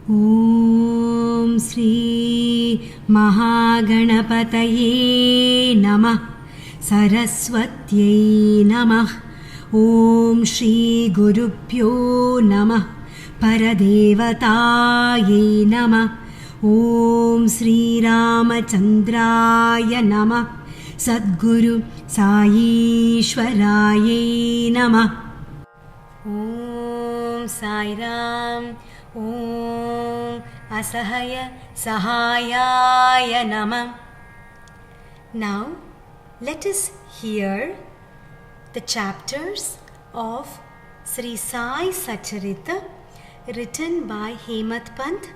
Om Sri Mahaganapathye namah Saraswatyai namah Om Shri Gurubhyo namah Paradevataye namah Om Sri Ramachandraya namah Sadguru Saishwaraye namah Om Sairam Om Asahayasahayaya namah. Now let us hear the chapters of Sri Sai Satcharita written by Hemat Pant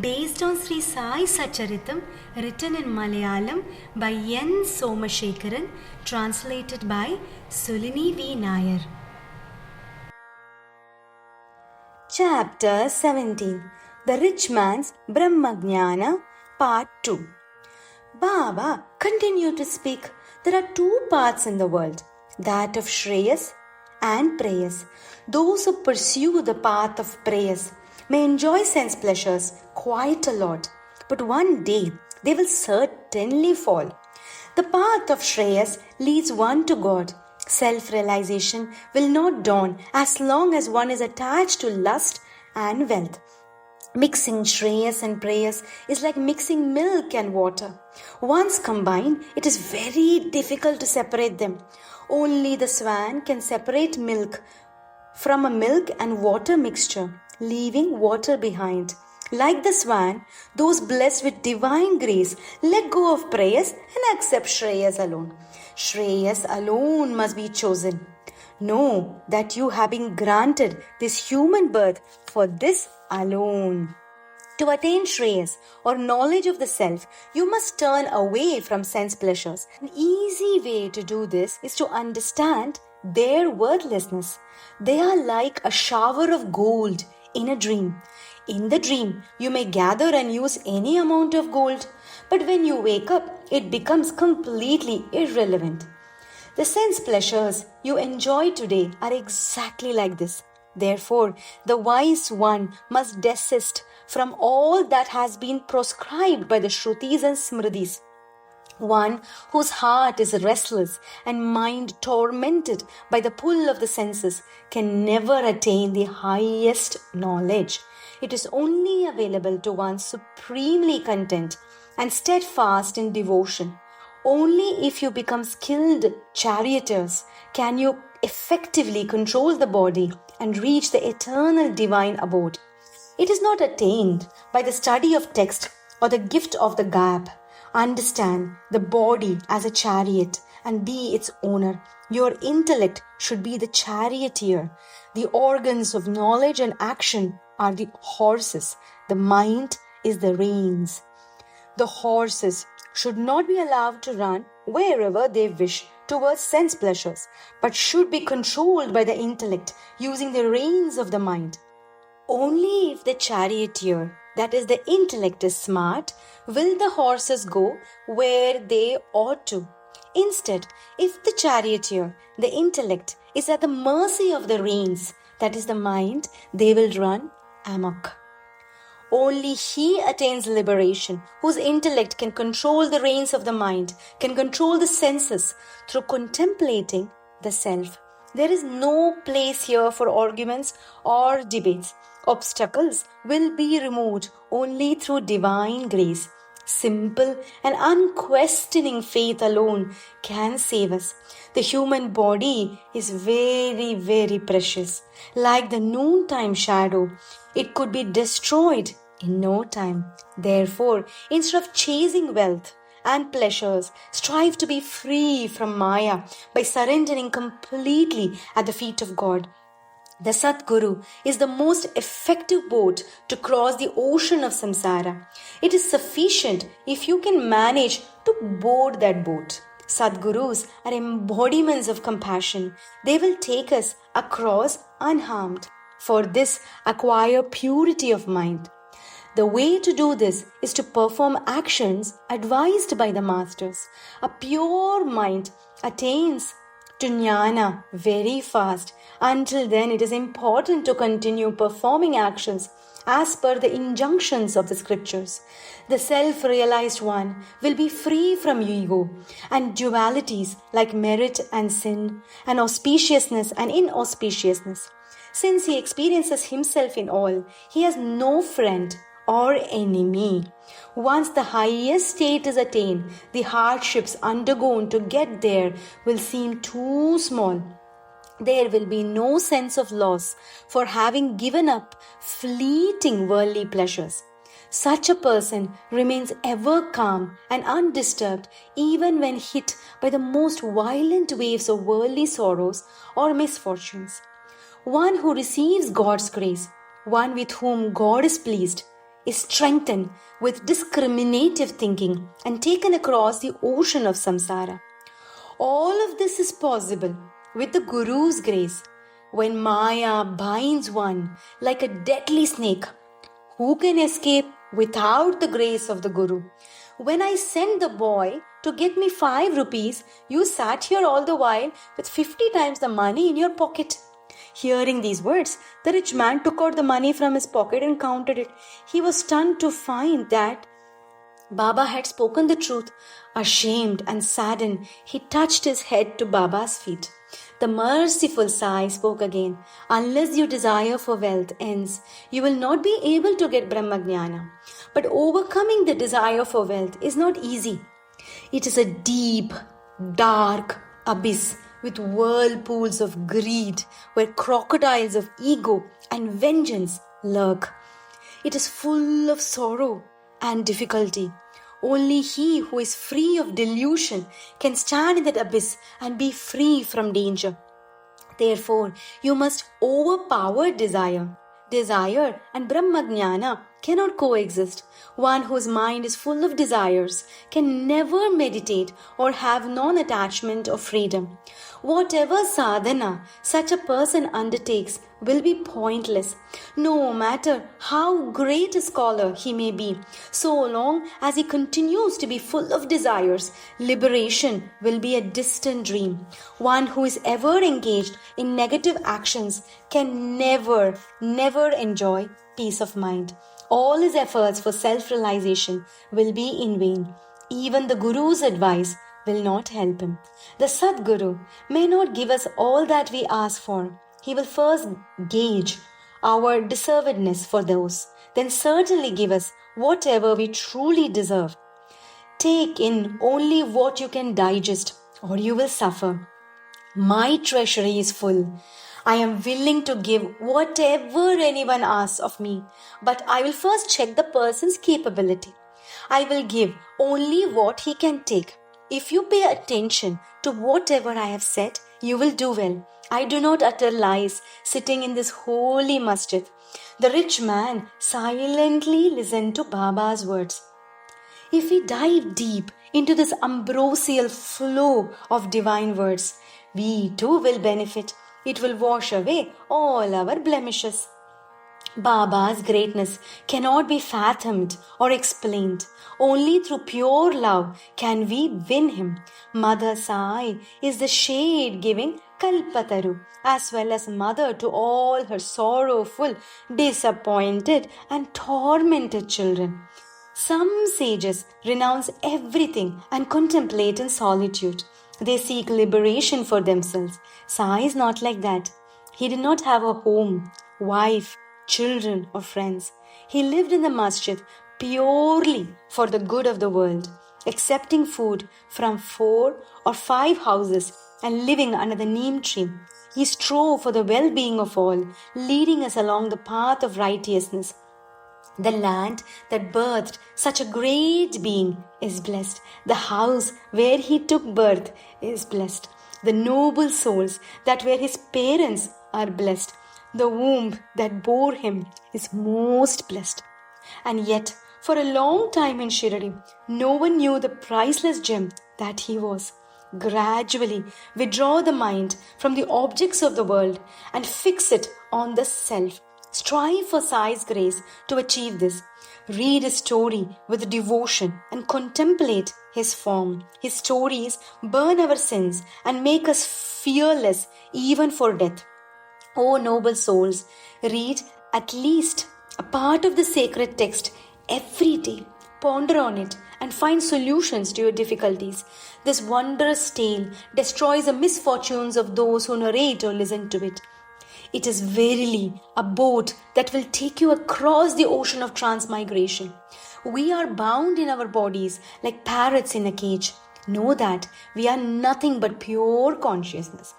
based on Sri Sai Satcharitam written in Malayalam by N.Somashekaran, translated by Sulini.V.Nair. Chapter 17. The Rich Man's Brahma Jnana, Part 2. Baba continued to speak. There are two paths in the world, that of Shreyas and Preyas. Those who pursue the path of Preyas may enjoy sense pleasures quite a lot, but one day they will certainly fall. The path of Shreyas leads one to God. Self-realization will not dawn as long as one is attached to lust and wealth. Mixing Shreyas and Preyas is like mixing milk and water. Once combined, it is very difficult to separate them. Only the swan can separate milk from a milk and water mixture, leaving water behind. Like the swan, those blessed with divine grace let go of Preyas and accept Shreyas alone. Shreyas alone must be chosen. Know that you have been granted this human birth for this alone. To attain Shreyas or knowledge of the self, you must turn away from sense pleasures. An easy way to do this is to understand their worthlessness. They are like a shower of gold in a dream. In the dream, you may gather and use any amount of gold, but when you wake up, it becomes completely irrelevant. The sense pleasures you enjoy today are exactly like this. Therefore, the wise one must desist from all that has been proscribed by the Shrutis and Smritis. One whose heart is restless and mind tormented by the pull of the senses can never attain the highest knowledge. It is only available to one supremely content and steadfast in devotion. Only if you become skilled charioteers can you effectively control the body and reach the eternal divine abode. It is not attained by the study of text or the gift of the gab. Understand the body as a chariot and be its owner. Your intellect should be the charioteer. The organs of knowledge and action are the horses. The mind is the reins. The horses should not be allowed to run wherever they wish towards sense pleasures, but should be controlled by the intellect using the reins of the mind. Only if the charioteer, that is the intellect, is smart, will the horses go where they ought to. Instead, if the charioteer, the intellect, is at the mercy of the reins, that is the mind, they will run amok. Only he attains liberation, whose intellect can control the reins of the mind, can control the senses through contemplating the self. There is no place here for arguments or debates. Obstacles will be removed only through divine grace. Simple and unquestioning faith alone can save us. The human body is very, very precious. Like the noontime shadow, it could be destroyed in no time. Therefore, instead of chasing wealth and pleasures, strive to be free from Maya by surrendering completely at the feet of God. The Satguru is the most effective boat to cross the ocean of samsara. It is sufficient if you can manage to board that boat. Sadgurus are embodiments of compassion. They will take us across unharmed. For this, acquire purity of mind. The way to do this is to perform actions advised by the masters. A pure mind attains to jnana very fast. Until then, it is important to continue performing actions as per the injunctions of the scriptures. The self-realized one will be free from ego and dualities like merit and sin, and auspiciousness and inauspiciousness. Since he experiences himself in all, he has no friend or enemy. Once the highest state is attained, the hardships undergone to get there will seem too small. There will be no sense of loss for having given up fleeting worldly pleasures. Such a person remains ever calm and undisturbed even when hit by the most violent waves of worldly sorrows or misfortunes. One who receives God's grace, one with whom God is pleased, is strengthened with discriminative thinking and taken across the ocean of samsara. All of this is possible with the Guru's grace. When Maya binds one like a deadly snake, who can escape without the grace of the Guru? When I sent the boy to get me 5 rupees, you sat here all the while with 50 times the money in your pocket. Hearing these words, the rich man took out the money from his pocket and counted it. He was stunned to find that Baba had spoken the truth. Ashamed and saddened, he touched his head to Baba's feet. The merciful Sai spoke again. Unless your desire for wealth ends, you will not be able to get Brahmajnana. But overcoming the desire for wealth is not easy. It is a deep, dark abyss with whirlpools of greed, where crocodiles of ego and vengeance lurk. It is full of sorrow and difficulty. Only he who is free of delusion can stand in that abyss and be free from danger. Therefore, you must overpower desire. Desire and Brahmajnana cannot coexist. One whose mind is full of desires can never meditate or have non-attachment or freedom. Whatever sadhana such a person undertakes will be pointless, no matter how great a scholar he may be. So long as he continues to be full of desires, liberation will be a distant dream. One who is ever engaged in negative actions can never enjoy peace of mind. All his efforts for self-realization will be in vain. Even the Guru's advice will not help him. The Sadguru may not give us all that we ask for. He will first gauge our deservedness for those, then certainly give us whatever we truly deserve. Take in only what you can digest, or you will suffer. My treasury is full. I am willing to give whatever anyone asks of me, but I will first check the person's capability. I will give only what he can take. If you pay attention to whatever I have said, you will do well. I do not utter lies sitting in this holy masjid. The rich man silently listened to Baba's words. If we dive deep into this ambrosial flow of divine words, we too will benefit. It will wash away all our blemishes. Baba's greatness cannot be fathomed or explained. Only through pure love can we win him. Mother Sai is the shade-giving Kalpataru, as well as mother to all her sorrowful, disappointed and tormented children. Some sages renounce everything and contemplate in solitude. They seek liberation for themselves. Sai is not like that. He did not have a home, wife, children or friends. He lived in the masjid purely for the good of the world, accepting food from 4 or 5 houses and living under the neem tree. He strove for the well-being of all, leading us along the path of righteousness. The land that birthed such a great being is blessed. The house where he took birth is blessed. The noble souls that were his parents are blessed. The womb that bore him is most blessed. And yet, for a long time in Shirdi, no one knew the priceless gem that he was. Gradually, withdraw the mind from the objects of the world and fix it on the self. Strive for Sai's grace to achieve this. Read his story with devotion and contemplate his form. His stories burn our sins and make us fearless even for death. O noble souls, read at least a part of the sacred text every day. Ponder on it and find solutions to your difficulties. This wondrous tale destroys the misfortunes of those who narrate or listen to it. It is verily a boat that will take you across the ocean of transmigration. We are bound in our bodies like parrots in a cage. Know that we are nothing but pure consciousness.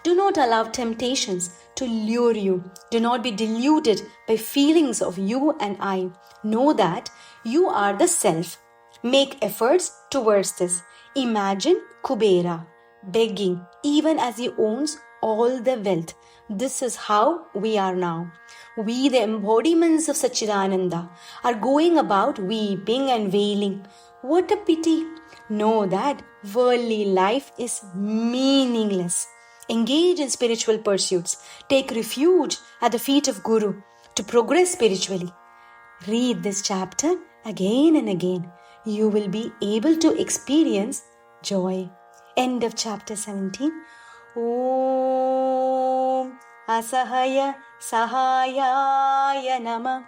Do not allow temptations to lure you. Do not be deluded by feelings of you and I. Know that you are the self. Make efforts towards this. Imagine Kubera begging even as he owns all the wealth. This is how we are now. We, the embodiments of Satchidananda, are going about weeping and wailing. What a pity! Know that worldly life is meaningless. Engage in spiritual pursuits. Take refuge at the feet of Guru to progress spiritually. Read this chapter again and again. You will be able to experience joy. End of chapter 17. Om Asahayasahayaya namah.